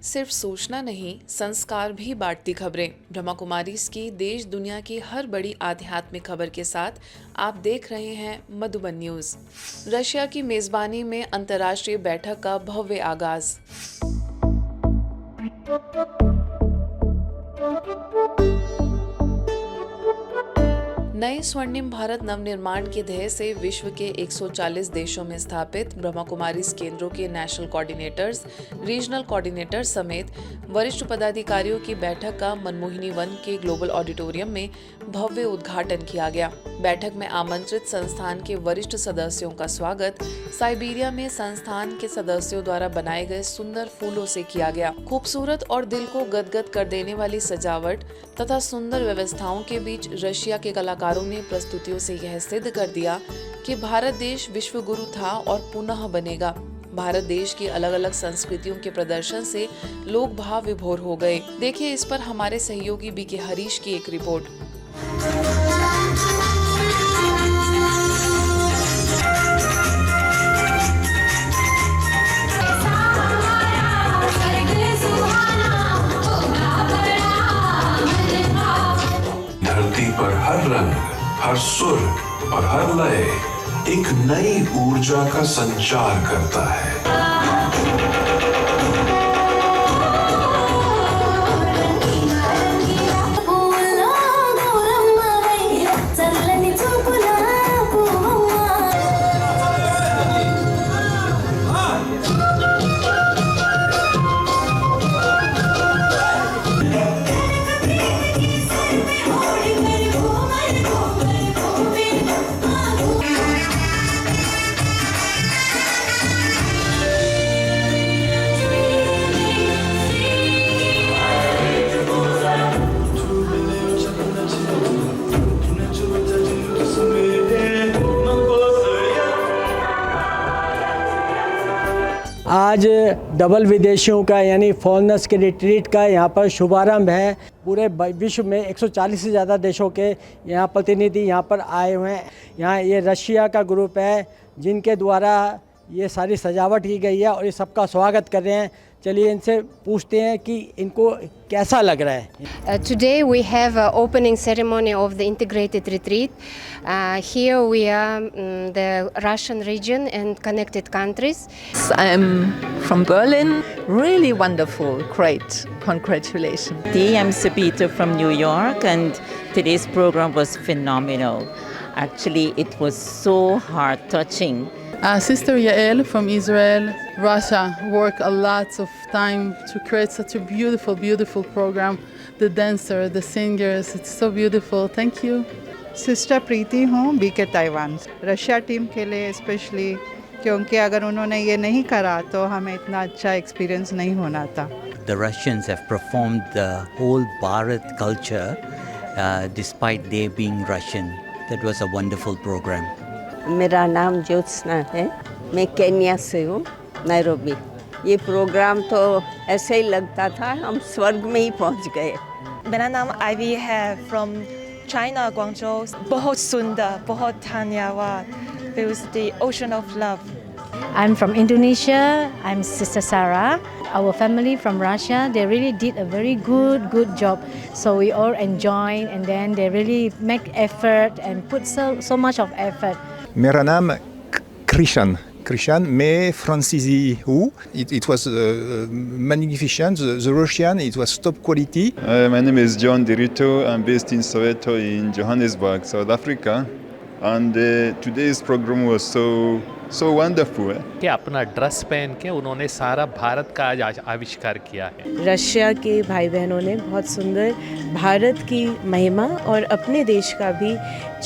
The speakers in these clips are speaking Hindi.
सिर्फ सूचना नहीं, संस्कार भी बांटती खबरें। ब्रह्मा कुमारीज की देश दुनिया की हर बड़ी आध्यात्मिक खबर के साथ आप देख रहे हैं मधुबन न्यूज। रशिया की मेजबानी में अंतर्राष्ट्रीय बैठक का भव्य आगाज। नए स्वर्णिम भारत नवनिर्माण के ध्येय से विश्व के 140 देशों में स्थापित ब्रह्मा कुमारीज केंद्रों के नेशनल कोऑर्डिनेटर्स, रीजनल कोऑर्डिनेटर्स समेत वरिष्ठ पदाधिकारियों की बैठक का मनमोहिनी वन के ग्लोबल ऑडिटोरियम में भव्य उद्घाटन किया गया। बैठक में आमंत्रित संस्थान के वरिष्ठ सदस्यों का स्वागत साइबेरिया में संस्थान के सदस्यों द्वारा बनाए गए सुंदर फूलों से किया गया। खूबसूरत और दिल को गदगद कर देने वाली सजावट तथा सुंदर व्यवस्थाओं के बीच रशिया के कलाकारों ने प्रस्तुतियों से यह सिद्ध कर दिया कि भारत देश विश्व गुरु था और पुनः बनेगा। भारत देश की अलग अलग संस्कृतियों के प्रदर्शन से लोग भाव विभोर हो गए। देखिए इस पर हमारे सहयोगी बीके हरीश की एक रिपोर्ट। धरती पर हर रंग, हर सुर और हर लय एक नई ऊर्जा का संचार करता है। आज डबल विदेशियों का यानी फॉरेनर्स के रिट्रीट का यहाँ पर शुभारंभ है। पूरे विश्व में 140 से ज़्यादा देशों के यहाँ प्रतिनिधि यहाँ पर आए हुए हैं। यहाँ ये रशिया का ग्रुप है जिनके द्वारा ये सारी सजावट की गई है और ये सबका स्वागत कर रहे हैं। चलिए इनसे पूछते हैं कि इनको कैसा लग रहा है। Today we have an opening ceremony of the integrated retreat. Here we are the Russian region and connected countries. I am from Berlin. Really wonderful. Great. Congratulations. I'm Sabita from New York, and today's program was phenomenal. Actually, it was so heart-touching. Sister Yael from Israel, Russia, worked a lot of time to create such a beautiful, beautiful program. The dancers, the singers, it's so beautiful. Thank you. Sister Preeti हूँ बीके ताइवान। रशिया टीम के लिए स्पेशली क्योंकि अगर उन्होंने ये नहीं करा तो हमें इतना अच्छा एक्सपीरियंस नहीं होना था। The Russians have performed the whole Bharat culture despite they being Russian. That was a wonderful program. मेरा नाम ज्योत्सना है, मैं केन्या से हूँ, नैरोबी। ये प्रोग्राम तो ऐसे ही लगता था हम स्वर्ग में ही पहुँच गए। मेरा नाम आईवी है, फ्रॉम चाइना, ग्वांगझोउ। बहुत सुंदर, बहुत धन्यवाद। It was the ocean of love. I'm from Indonesia. I'm Sister Sarah. Our family from Russia, they really did a very good job. So we all enjoyed, and then they really make effort and put so much of effort. मेरा नाम Krishan, मैं फ्रांसीसी हूँ। It was magnificent. The Russian, it was top quality. My name is John Dirito. I'm based in Soweto in Johannesburg, South Africa. And today's program was so wonderful. कि अपना ड्रेस पहन के उन्होंने सारा भारत का आज आविष्कार किया है। रशिया के भाई बहनों ने बहुत सुंदर भारत की महिमा और अपने देश का भी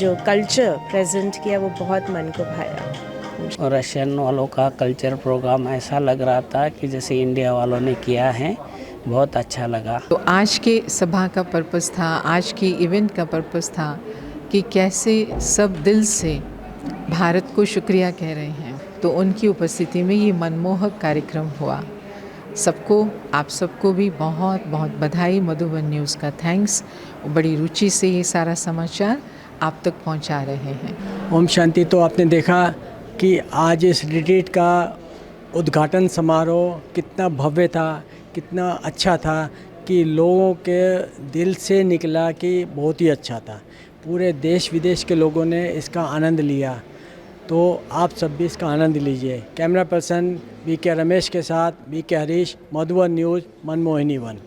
जो कल्चर प्रेजेंट किया वो बहुत मन को भाया। और रशियन वालों का कल्चर प्रोग्राम ऐसा लग रहा था कि जैसे इंडिया वालों ने किया है, बहुत अच्छा लगा। तो आज के सभा का पर्पस था, आज की इवेंट का पर्पस था कि कैसे सब दिल से भारत को शुक्रिया कह रहे हैं। तो उनकी उपस्थिति में ये मनमोहक कार्यक्रम हुआ। सबको, आप सबको भी बहुत बहुत बधाई। मधुबन न्यूज़ का थैंक्स। बड़ी रुचि से ये सारा समाचार आप तक पहुंचा रहे हैं। ओम शांति। तो आपने देखा कि आज इस रिट्रीट का उद्घाटन समारोह कितना भव्य था, कितना अच्छा था कि लोगों के दिल से निकला कि बहुत ही अच्छा था। पूरे देश विदेश के लोगों ने इसका आनंद लिया, तो आप सब भी इसका आनंद लीजिए। कैमरा पर्सन BK रमेश के साथ BK हरीश, मधुबन न्यूज़, मनमोहिनी 1।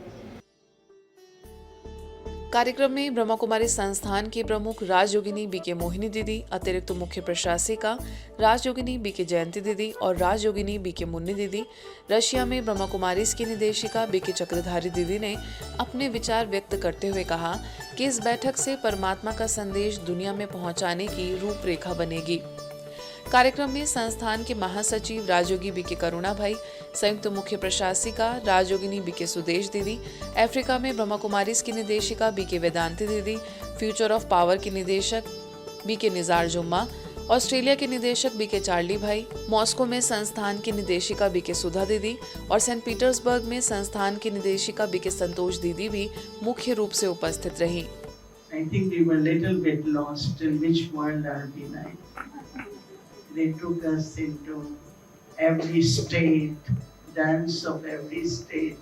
कार्यक्रम में ब्रह्मा कुमारी संस्थान की प्रमुख राजयोगिनी BK मोहिनी दीदी, अतिरिक्त मुख्य प्रशासिका राजयोगिनी BK जयंती दीदी और राजयोगिनी BK मुन्नी दीदी, रशिया में ब्रह्मा कुमारीज की निदेशिका BK चक्रधारी दीदी ने अपने विचार व्यक्त करते हुए कहा कि इस बैठक से परमात्मा का संदेश दुनिया में पहुंचाने की रूपरेखा बनेगी। कार्यक्रम में संस्थान के महासचिव राजयोगी BK करुणा भाई, संयुक्त मुख्य प्रशासिका राजयोगिनी BK सुदेश दीदी, अफ्रीका में ब्रह्मा कुमारीज की निदेशिका BK वेदांती दीदी, फ्यूचर ऑफ पावर की निदेशक BK निजार जुम्मा, ऑस्ट्रेलिया के निदेशक BK चार्ली भाई, मॉस्को में संस्थान की निदेशिका BK सुधा दीदी और सेंट पीटर्सबर्ग में संस्थान की निदेशिका BK संतोष दीदी भी मुख्य रूप से उपस्थित रही। I think we were a little bit lost in which world are we like. They took us into every state, dance of every state,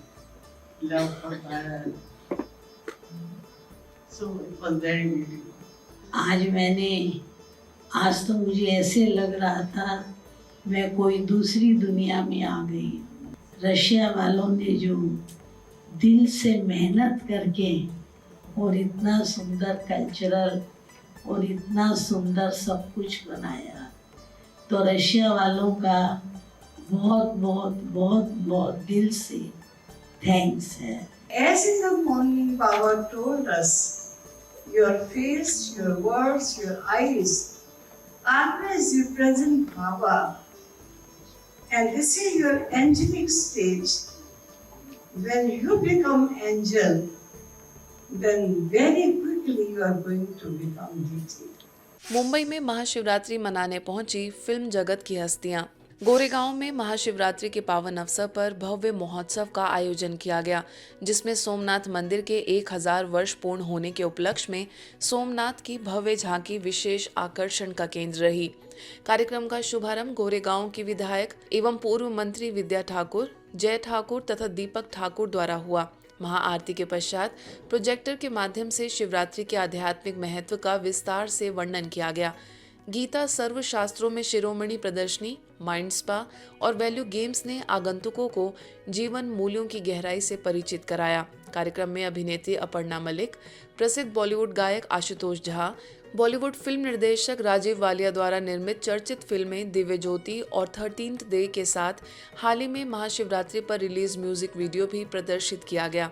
love for Bharat. So it was very beautiful. आज तो मुझे ऐसे लग रहा था मैं कोई दूसरी दुनिया में आ गई। रशिया वालों ने जो दिल से मेहनत करके और इतना सुंदर कल्चरल और इतना सुंदर सब कुछ बनाया, तो रशिया वालों का बहुत बहुत बहुत बहुत दिल से थैंक्स है। As in the morning Baba told us, your face, your words, your eyes, always you present Baba, and this is your angelic stage. When you become angel, then very quickly you are going to become deity. Mumbai में महाशिवरात्रि मनाने पहुंची फिल्म जगत की हस्तियां। गोरेगांव में महाशिवरात्रि के पावन अवसर पर भव्य महोत्सव का आयोजन किया गया, जिसमें सोमनाथ मंदिर के 1000 वर्ष पूर्ण होने के उपलक्ष्य में सोमनाथ की भव्य झांकी विशेष आकर्षण का केंद्र रही। कार्यक्रम का शुभारंभ गोरेगांव की विधायक एवं पूर्व मंत्री विद्या ठाकुर, जय ठाकुर तथा दीपक ठाकुर द्वारा हुआ। महाआरती के पश्चात प्रोजेक्टर के माध्यम से शिवरात्रि के आध्यात्मिक महत्व का विस्तार से वर्णन किया गया। गीता सर्व शास्त्रों में शिरोमणि प्रदर्शनी, माइंड स्पा और वैल्यू गेम्स ने आगंतुकों को जीवन मूल्यों की गहराई से परिचित कराया। कार्यक्रम में अभिनेत्री अपर्णा मलिक, प्रसिद्ध बॉलीवुड गायक आशुतोष झा, बॉलीवुड फिल्म निर्देशक राजीव वालिया द्वारा निर्मित चर्चित फिल्में दिव्य ज्योति और 13th डे के साथ हाल ही में महाशिवरात्रि पर रिलीज म्यूजिक वीडियो भी प्रदर्शित किया गया,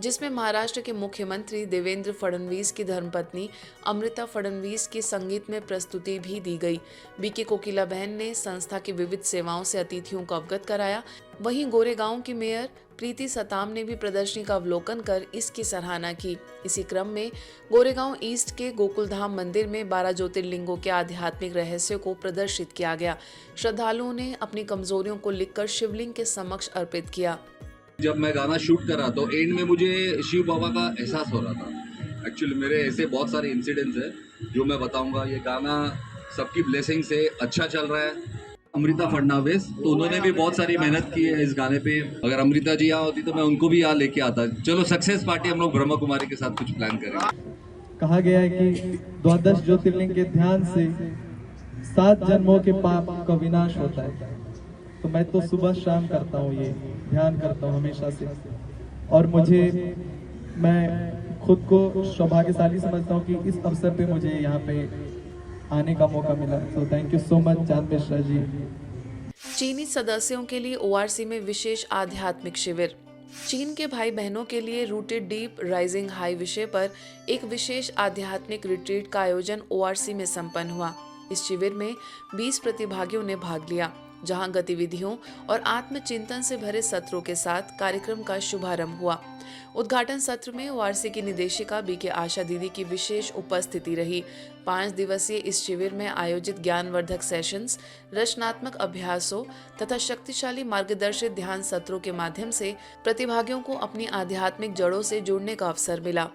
जिसमें महाराष्ट्र के मुख्यमंत्री देवेंद्र फडणवीस की धर्मपत्नी अमृता फडणवीस की संगीत में प्रस्तुति भी दी गई। BK कोकिला बहन ने संस्था की विविध सेवाओं से अतिथियों को अवगत कराया। वहीं गोरेगांव की मेयर प्रीति सताम ने भी प्रदर्शनी का अवलोकन कर इसकी सराहना की। इसी क्रम में गोरेगांव ईस्ट के गोकुलधाम मंदिर में 12 ज्योतिर्लिंगों के आध्यात्मिक रहस्य को प्रदर्शित किया गया। श्रद्धालुओं ने अपनी कमजोरियों को लिखकर शिवलिंग के समक्ष अर्पित किया। जब मैं गाना शूट कर रहा तो एंड में मुझे शिव बाबा का एहसास हो रहा था। एक्चुअली मेरे ऐसे बहुत सारे इंसिडेंट्स हैं जो मैं बताऊंगा। ये गाना सबकी ब्लेसिंग से अच्छा चल रहा है। अमृता फडणवीस, तो उन्होंने भी बहुत सारी मेहनत की है इस गाने पे। अगर अमृता जी यहाँ होती तो मैं उनको भी यहाँ लेके आता। चलो सक्सेस पार्टी हम लोग ब्रह्मा कुमारी के साथ कुछ प्लान करेंगे। कहा गया है कि 12 ज्योतिर्लिंग के ध्यान से 7 जन्मों के पाप का विनाश होता है। तो मैं तो सुबह शाम करता हूँ, ये ध्यान करता हूँ हमेशा से, और मैं खुद को सौभाग्यशाली समझता हूँ कि इस अवसर पे मुझे यहाँ पे आने का मौका मिला। तो थैंक यू सो मच चांद मिश्रा जी। चीनी सदस्यों के लिए ORC में विशेष आध्यात्मिक शिविर। चीन के भाई बहनों के लिए रूटेड डीप राइजिंग हाई विषय पर एक विशेष आध्यात्मिक रिट्रीट का आयोजन ORC में संपन्न हुआ। इस शिविर में 20 प्रतिभागियों ने भाग लिया, जहां गतिविधियों और आत्मचिंतन से भरे सत्रों के साथ कार्यक्रम का शुभारंभ हुआ। उद्घाटन सत्र में ORC की निदेशिका BK आशा दीदी की विशेष उपस्थिति रही। 5 दिवसीय इस शिविर में आयोजित ज्ञानवर्धक सेशंस, रचनात्मक अभ्यासों तथा शक्तिशाली मार्गदर्शित ध्यान सत्रों के माध्यम से प्रतिभागियों को अपनी आध्यात्मिक जड़ों से जुड़ने का अवसर मिला।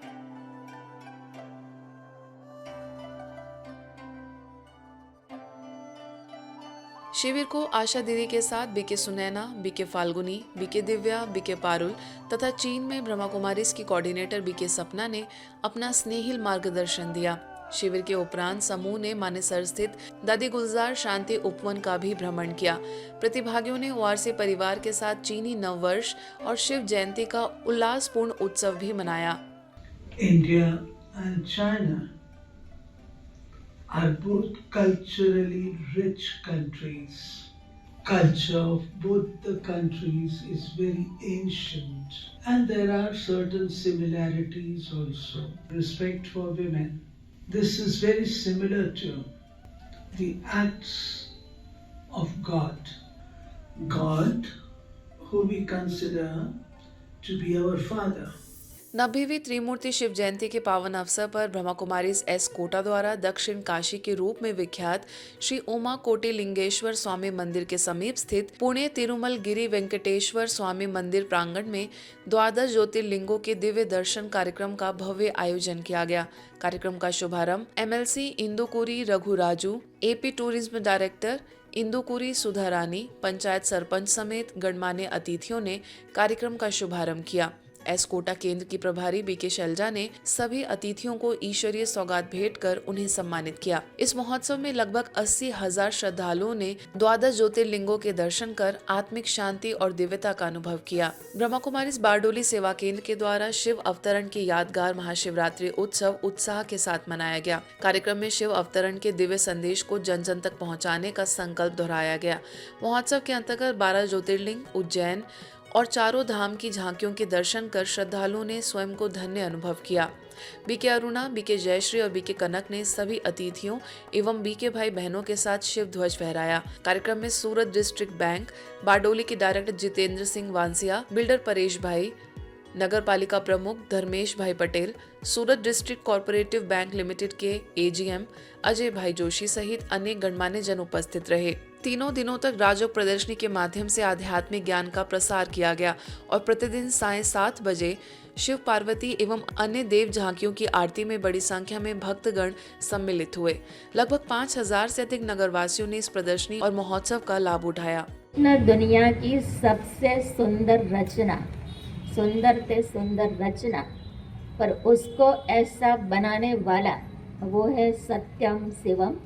शिविर को आशा दीदी के साथ BK Sunaina, BK Falguni, BK Divya, BK Parul तथा चीन में ब्रह्मा कुमारीज की कोऑर्डिनेटर बीके सपना ने अपना स्नेहिल मार्गदर्शन दिया। शिविर के उपरांत समूह ने मानेसर स्थित दादी गुलजार शांति उपवन का भी भ्रमण किया। प्रतिभागियों ने ओआरसी परिवार के साथ चीनी नववर्ष और शिव जयंती का उल्लासपूर्ण उत्सव भी मनाया। India and China are both culturally rich countries. Culture of both the countries is very ancient and there are certain similarities also. Respect for women. This is very similar to the acts of God. God, who we consider to be our Father. 90वीं त्रिमूर्ति शिव जयंती के पावन अवसर पर ब्रह्मा कुमारीज एस कोटा द्वारा दक्षिण काशी के रूप में विख्यात श्री उमा कोटी लिंगेश्वर स्वामी मंदिर के समीप स्थित पुणे तिरुमल गिरी वेंकटेश्वर स्वामी मंदिर प्रांगण में 12 ज्योतिर्लिंगों के दिव्य दर्शन कार्यक्रम का भव्य आयोजन किया गया। कार्यक्रम का शुभारंभ MLC Indukuri Raghu Raju, AP tourism director Indukuri Sudha Rani, panchayat sarpanch समेत गणमान्य अतिथियों ने कार्यक्रम का शुभारंभ किया। एस कोटा केंद्र की प्रभारी बीके शैलजा ने सभी अतिथियों को ईश्वरीय सौगात भेंट कर उन्हें सम्मानित किया। इस महोत्सव में लगभग 80,000 श्रद्धालुओं ने 12 ज्योतिर्लिंगों के दर्शन कर आत्मिक शांति और दिव्यता का अनुभव किया। ब्रह्मा कुमारीज बारडोली सेवा केंद्र के द्वारा शिव अवतरण की यादगार महाशिवरात्रि उत्सव उत्साह के साथ मनाया गया। कार्यक्रम में शिव अवतरण के दिव्य संदेश को जन जन तक पहुँचाने का संकल्प दोहराया गया। महोत्सव के अंतर्गत 12 ज्योतिर्लिंग, उज्जैन और चारों धाम की झांकियों के दर्शन कर श्रद्धालुओं ने स्वयं को धन्य अनुभव किया। बीके अरुणा, बीके जयश्री और बीके कनक ने सभी अतिथियों एवं बीके भाई बहनों के साथ शिव ध्वज फहराया। कार्यक्रम में सूरत डिस्ट्रिक्ट बैंक बारडोली के डायरेक्टर जितेंद्र सिंह वांसिया, बिल्डर परेश भाई, नगर पालिका प्रमुख धर्मेश भाई पटेल, सूरत डिस्ट्रिक्ट कोऑपरेटिव बैंक लिमिटेड के एजीएम अजय भाई जोशी सहित अनेक गणमान्य जन उपस्थित रहे। तीनों दिनों तक राजयोग प्रदर्शनी के माध्यम से आध्यात्मिक ज्ञान का प्रसार किया गया और प्रतिदिन सायं 7 बजे शिव पार्वती एवं अन्य देव झांकियों की आरती में बड़ी संख्या में भक्तगण सम्मिलित हुए। लगभग 5,000 से अधिक नगरवासियों ने इस प्रदर्शनी और महोत्सव का लाभ उठाया। दुनिया की सबसे सुंदर रचना, सुंदर से सुंदर रचना, पर उसको ऐसा बनाने वाला वो है सत्यम शिवम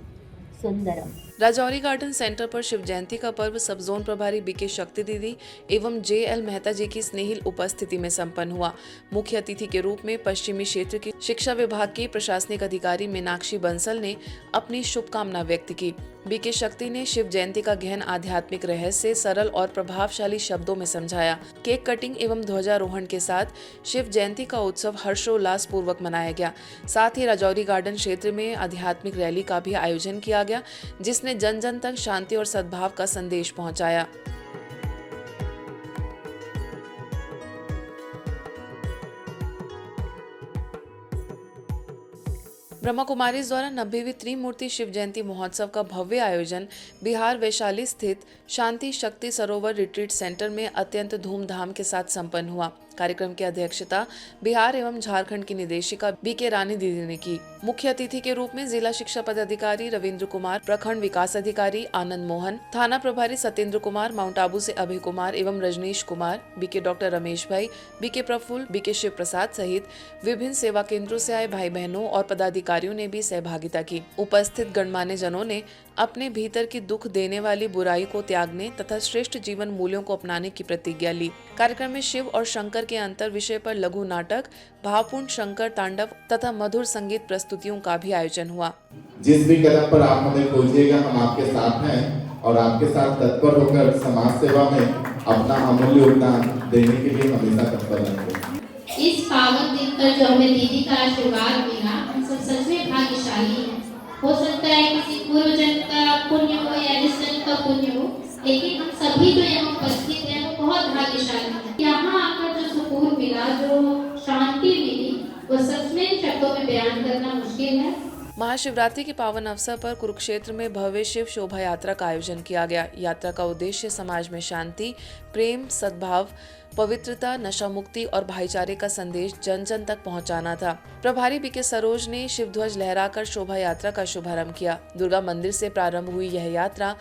सुंदरम। राजौरी गार्डन सेंटर पर शिव जयंती का पर्व सब जोन प्रभारी बीके शक्ति दीदी एवं जेएल मेहता जी की स्नेहिल उपस्थिति में संपन्न हुआ। मुख्य अतिथि के रूप में पश्चिमी क्षेत्र की शिक्षा विभाग की प्रशासनिक अधिकारी मीनाक्षी बंसल ने अपनी शुभकामना व्यक्त की। बीके शक्ति ने शिव जयंती का गहन आध्यात्मिक रहस्य सरल और प्रभावशाली शब्दों में समझाया। केक कटिंग एवं ध्वजारोहण के साथ शिव जयंती का उत्सव हर्षोल्लास पूर्वक मनाया गया। साथ ही राजौरी गार्डन क्षेत्र में आध्यात्मिक रैली का भी आयोजन किया गया, जिसने जन जन तक शांति और सद्भाव का संदेश पहुंचाया। ब्रह्मा कुमारीज द्वारा 90वीं त्रिमूर्ति शिव जयंती महोत्सव का भव्य आयोजन बिहार वैशाली स्थित शांति शक्ति सरोवर रिट्रीट सेंटर में अत्यंत धूमधाम के साथ संपन्न हुआ। कार्यक्रम की अध्यक्षता बिहार एवं झारखंड की निदेशिका बीके रानी दीदी ने की। मुख्य अतिथि के रूप में जिला शिक्षा पदाधिकारी रविंद्र कुमार, प्रखंड विकास अधिकारी आनंद मोहन, थाना प्रभारी सत्येंद्र कुमार, माउंट आबू से अभय कुमार एवं रजनीश कुमार, बीके डॉक्टर रमेश भाई, बीके प्रफुल्ल, बीके शिव प्रसाद सहित विभिन्न सेवा केंद्रों से आए भाई बहनों और पदाधिकारियों ने भी सहभागिता की। उपस्थित गणमान्य जनों ने अपने भीतर की दुख देने वाली बुराई को त्यागने तथा श्रेष्ठ जीवन मूल्यों को अपनाने की प्रतिज्ञा ली। कार्यक्रम में शिव और शंकर के अंतर विषय पर लघु नाटक, भावपूर्ण शंकर तांडव तथा मधुर संगीत प्रस्तुतियों का भी आयोजन हुआ। जिस भी कदम पर आप हमें खोजिएगा, हम आपके साथ हैं और आपके साथ तत्पर होकर समाज सेवा में अपना अमूल्य योगदान देने के लिए हमेशा तत्पर रहेंगे। इस पावन दिन पर जो हमें दीदी का आशीर्वाद मिला, हम सब सच में भाग्यशाली हैं। हो सकता है किसी पूर्व जन्म का पुण्य हो या इस जन्म का पुण्य हो, लेकिन हम सभी जो यहाँ उपस्थित हैं वो बहुत भाग्यशाली हैं। यहाँ आकर जो सुकून मिला, जो शांति मिली, वो सच में शब्दों में बयान करना मुश्किल है। महाशिवरात्रि के पावन अवसर पर कुरुक्षेत्र में भव्य शिव शोभा यात्रा का आयोजन किया गया। यात्रा का उद्देश्य समाज में शांति, प्रेम, सद्भाव, पवित्रता, नशा मुक्ति और भाईचारे का संदेश जन जन तक पहुंचाना था। प्रभारी बीके सरोज ने शिव ध्वज लहराकर शोभा यात्रा का शुभारंभ किया। दुर्गा मंदिर से प्रारंभ हुई यह यात्रा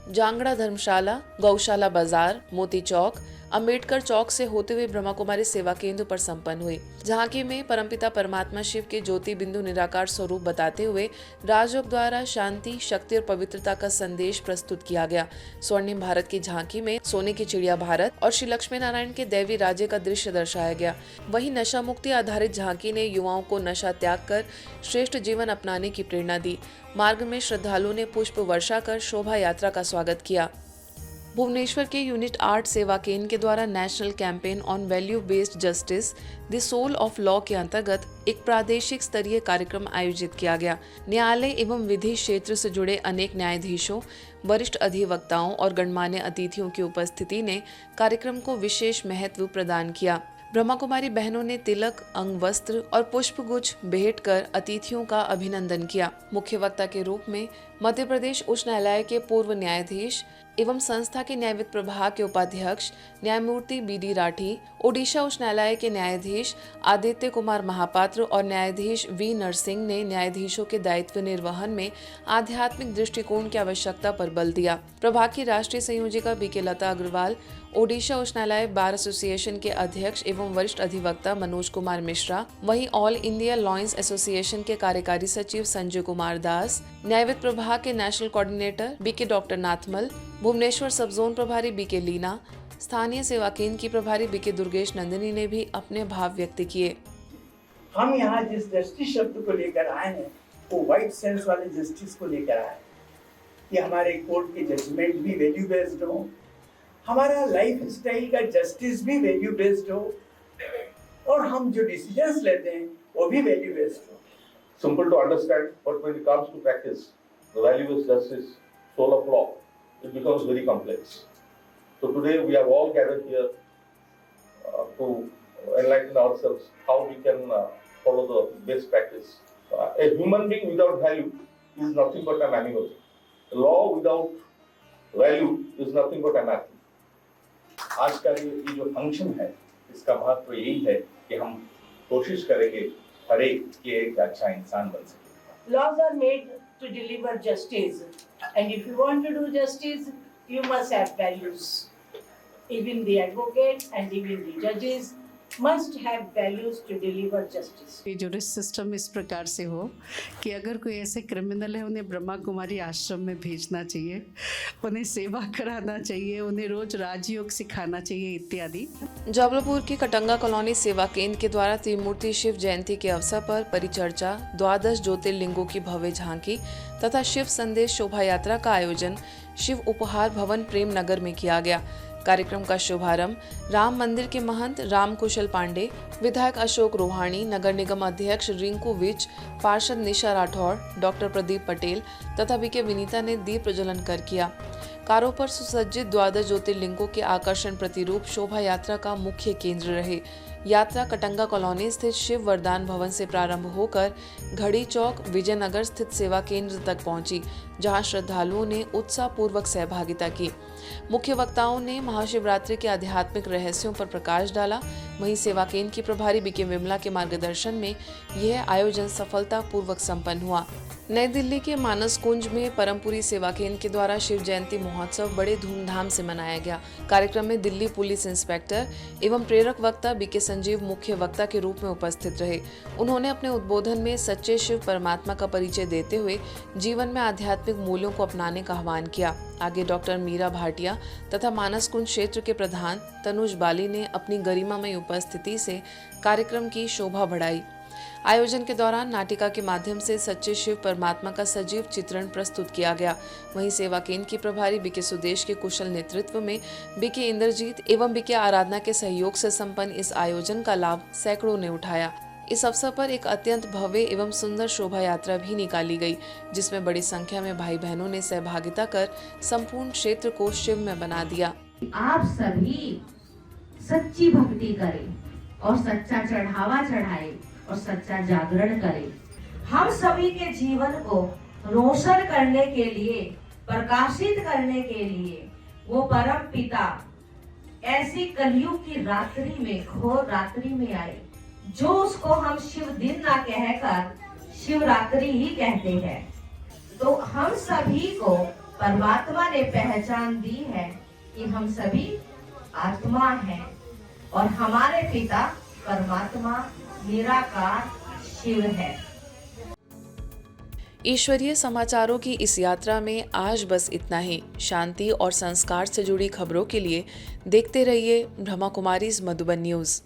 जांगड़ा धर्मशाला, गौशाला बाजार, मोती चौक, अंबेडकर चौक से होते हुए ब्रह्मा कुमारी सेवा केंद्र पर संपन्न हुई। झांकी में परमपिता परमात्मा शिव के ज्योति बिंदु निराकार स्वरूप बताते हुए राजयोग द्वारा शांति, शक्ति और पवित्रता का संदेश प्रस्तुत किया गया। स्वर्णिम भारत की झांकी में सोने की चिड़िया भारत और श्री लक्ष्मी नारायण के दैवी राज्य का दृश्य दर्शाया गया। वहीं नशा मुक्ति आधारित झांकी ने युवाओं को नशा त्याग कर श्रेष्ठ जीवन अपनाने की प्रेरणा दी। मार्ग में श्रद्धालुओं ने पुष्प वर्षा कर शोभा यात्रा का स्वागत किया। भुवनेश्वर के यूनिट 8 सेवा केंद्र के द्वारा national campaign on value based justice the soul of law के अंतर्गत एक प्रादेशिक स्तरीय कार्यक्रम आयोजित किया गया। न्यायालय एवं विधि क्षेत्र से जुड़े अनेक न्यायाधीशों, वरिष्ठ अधिवक्ताओं और गणमान्य अतिथियों की उपस्थिति ने कार्यक्रम को विशेष महत्व प्रदान किया। ब्रह्मा कुमारी बहनों ने तिलक, अंग वस्त्र और पुष्पगुच्छ भेंट कर अतिथियों का अभिनंदन किया। मुख्य वक्ता के रूप में मध्य प्रदेश उच्च न्यायालय के पूर्व न्यायाधीश एवं संस्था के न्यायविद प्रभाग के उपाध्यक्ष न्यायमूर्ति बी.डी. राठी, ओडिशा उच्च न्यायालय के न्यायाधीश आदित्य कुमार महापात्र और न्यायाधीश वी. नरसिंह ने न्यायाधीशों के दायित्व निर्वहन में आध्यात्मिक दृष्टिकोण की आवश्यकता पर बल दिया। प्रभाग की राष्ट्रीय संयोजिका बी.के. लता अग्रवाल, ओडिशा उच्च न्यायालय बार एसोसिएशन के अध्यक्ष एवं वरिष्ठ अधिवक्ता मनोज कुमार मिश्रा, वहीं ऑल इंडिया लॉयर्स एसोसिएशन के कार्यकारी सचिव संजय कुमार दास, न्यायविद प्रभाग के national coordinator BK. Doctor Nathmal, Bhubaneswar sub zone प्रभारी बी.के. लीना, स्थानीय सेवा केंद्र की प्रभारी बी.के. दुर्गेश नंदिनी ने भी अपने भाव व्यक्त किए। हम यहाँ जिस जस्टिस शब्द को लेकर आए हैं वो वाइट सेंस वाले जस्टिस को लेकर आए कि हमारे कोर्ट के जजमेंट भी वैल्यू बेस्ड हो, हमारा लाइफ स्टाइल का जस्टिस भी वैल्यू बेस्ड हो और हम जो डिसीजंस लेते हैं वो भी वैल्यू बेस्ड हो। Simple to understand, but when it comes to practice, the value-based justice, soul of law, it becomes very complex. So today we have all gathered here to enlighten ourselves how we can follow the best practice. A human being without value is nothing but an animal. A law without value is nothing but anarchy. आज का ये जो फंक्शन है इसका महत्व यही है कि हम कोशिश करेंगे हर एक एक अच्छा इंसान बन सके। Laws are made to deliver justice, and if you want to do justice, you must have values. Even the advocates and even the judges must have values to deliver justice. ये जुडिस सिस्टम इस प्रकार से हो कि अगर कोई ऐसे क्रिमिनल है उन्हें ब्रह्मा कुमारी आश्रम में भेजना चाहिए, उन्हें सेवा कराना चाहिए, उन्हें रोज राजयोग सिखाना चाहिए इत्यादि। जबलपुर की कटंगा कॉलोनी सेवा केंद्र के द्वारा त्रिमूर्ति शिव जयंती के अवसर पर परिचर्चा, 12 ज्योतिर्लिंगों की भव्य झांकी तथा शिव संदेश शोभा यात्रा का आयोजन शिव उपहार भवन प्रेम नगर में किया गया। कार्यक्रम का शुभारंभ राम मंदिर के महंत राम कुशल पांडे, विधायक अशोक रोहाणी, नगर निगम अध्यक्ष रिंकू विज, पार्षद निशा राठौड़, डॉक्टर प्रदीप पटेल तथा बी.के. विनीता ने दीप प्रज्वलन कर किया। कारों पर सुसज्जित 12 ज्योतिर्लिंगों के आकर्षण प्रतिरूप शोभा यात्रा का मुख्य केंद्र रहे। यात्रा कटंगा कॉलोनी स्थित शिव वरदान भवन से प्रारंभ होकर घड़ी चौक विजयनगर स्थित सेवा केंद्र तक पहुंची, जहां श्रद्धालुओं ने उत्साहपूर्वक सहभागिता की। मुख्य वक्ताओं ने महाशिवरात्रि के आध्यात्मिक रहस्यों पर प्रकाश डाला। वहीं सेवा केंद्र की प्रभारी बी.के. विमला के मार्गदर्शन में यह आयोजन सफलतापूर्वक संपन्न हुआ। नई दिल्ली के मानस कुंज में परमपुरी सेवा केंद्र के द्वारा शिव जयंती महोत्सव बड़े धूमधाम से मनाया गया। कार्यक्रम में दिल्ली पुलिस इंस्पेक्टर एवं प्रेरक वक्ता बी.के. संजीव मुख्य वक्ता के रूप में उपस्थित रहे। उन्होंने अपने उद्बोधन में सच्चे शिव परमात्मा का परिचय देते हुए जीवन में आध्यात्मिक मूल्यों को अपनाने का आह्वान किया। आगे डॉक्टर मीरा भाटिया तथा मानस कुंज क्षेत्र के प्रधान तनुज बाली ने अपनी गरिमामय उपस्थिति से कार्यक्रम की शोभा बढ़ाई। आयोजन के दौरान नाटिका के माध्यम से सच्चे शिव परमात्मा का सजीव चित्रण प्रस्तुत किया गया। वहीं सेवा केंद्र की प्रभारी बी.के. सुदेश के कुशल नेतृत्व में बी.के. इंद्रजीत एवं बी.के. आराधना के सहयोग से संपन्न इस आयोजन का लाभ सैकड़ों ने उठाया। इस अवसर पर एक अत्यंत भव्य एवं सुंदर शोभा यात्रा भी निकाली गई, जिसमें बड़ी संख्या में भाई बहनों ने सहभागिता कर संपूर्ण क्षेत्र को शिव में बना दिया। आप सभी सच्ची भक्ति करें और सच्चा चढ़ावा चढ़ाए और सच्चा जागरण करें। हम सभी के जीवन को रोशन करने के लिए, प्रकाशित करने के लिए वो परम पिता ऐसी कलयुग की रात्रि में, घोर रात्रि में आए, जो उसको हम शिव दिन ना कहकर शिवरात्रि ही कहते हैं। तो हम सभी को परमात्मा ने पहचान दी है कि हम सभी आत्मा हैं और हमारे पिता परमात्मा निराकार शिव है। ईश्वरीय समाचारों की इस यात्रा में आज बस इतना ही। शांति और संस्कार से जुड़ी खबरों के लिए देखते रहिए ब्रह्मा कुमारीज मधुबन न्यूज़।